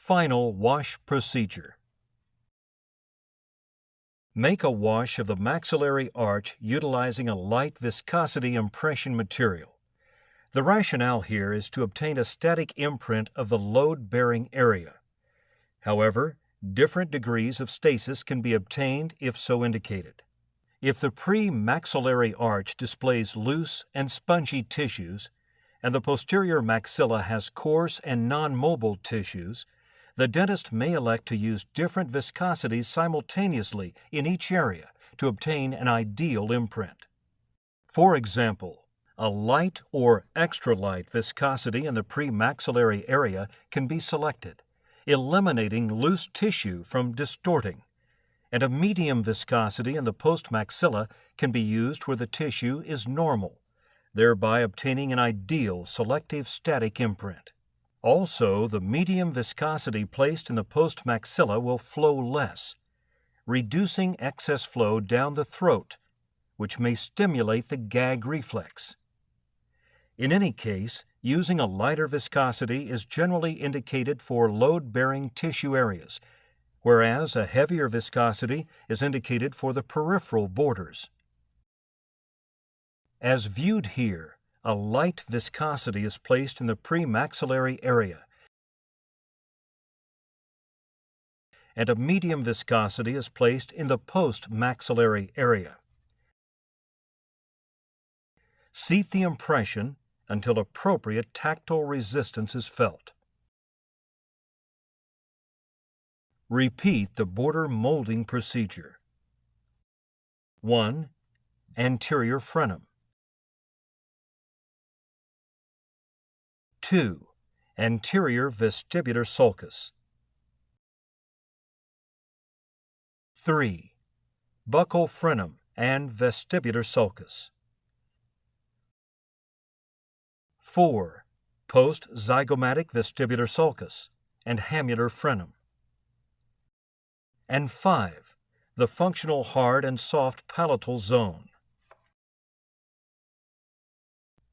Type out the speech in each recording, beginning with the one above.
Final wash procedure. Make a wash of the maxillary arch utilizing a light viscosity impression material. The rationale here is to obtain a static imprint of the load-bearing area. However, different degrees of stasis can be obtained if so indicated. If the pre-maxillary arch displays loose and spongy tissues, and the posterior maxilla has coarse and non-mobile tissues, the dentist may elect to use different viscosities simultaneously in each area to obtain an ideal imprint. For example, a light or extra light viscosity in the premaxillary area can be selected, eliminating loose tissue from distorting, and a medium viscosity in the postmaxilla can be used where the tissue is normal, thereby obtaining an ideal selective static imprint. Also, the medium viscosity placed in the postmaxilla will flow less, reducing excess flow down the throat, which may stimulate the gag reflex. In any case, using a lighter viscosity is generally indicated for load-bearing tissue areas, whereas a heavier viscosity is indicated for the peripheral borders. As viewed here, a light viscosity is placed in the premaxillary area, and a medium viscosity is placed in the postmaxillary area. Seat the impression until appropriate tactile resistance is felt. Repeat the border molding procedure. 1. Anterior frenum. 2. Anterior vestibular sulcus. 3. Buccal frenum and vestibular sulcus. 4. Post-zygomatic vestibular sulcus and hamular frenum. And 5. The functional hard and soft palatal zone.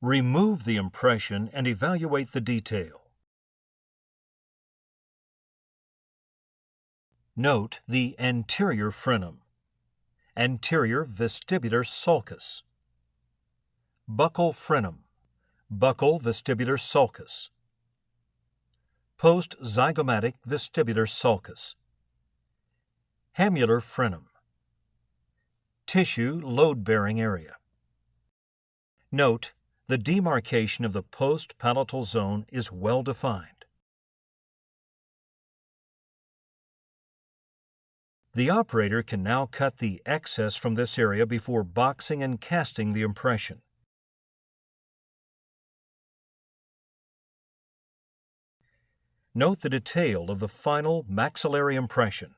Remove the impression and evaluate the detail. Note the anterior frenum, anterior vestibular sulcus, buccal frenum, buccal vestibular sulcus, post-zygomatic vestibular sulcus, hamular frenum, tissue load-bearing area. Note, the demarcation of the post-palatal zone is well defined. The operator can now cut the excess from this area before boxing and casting the impression. Note the detail of the final maxillary impression.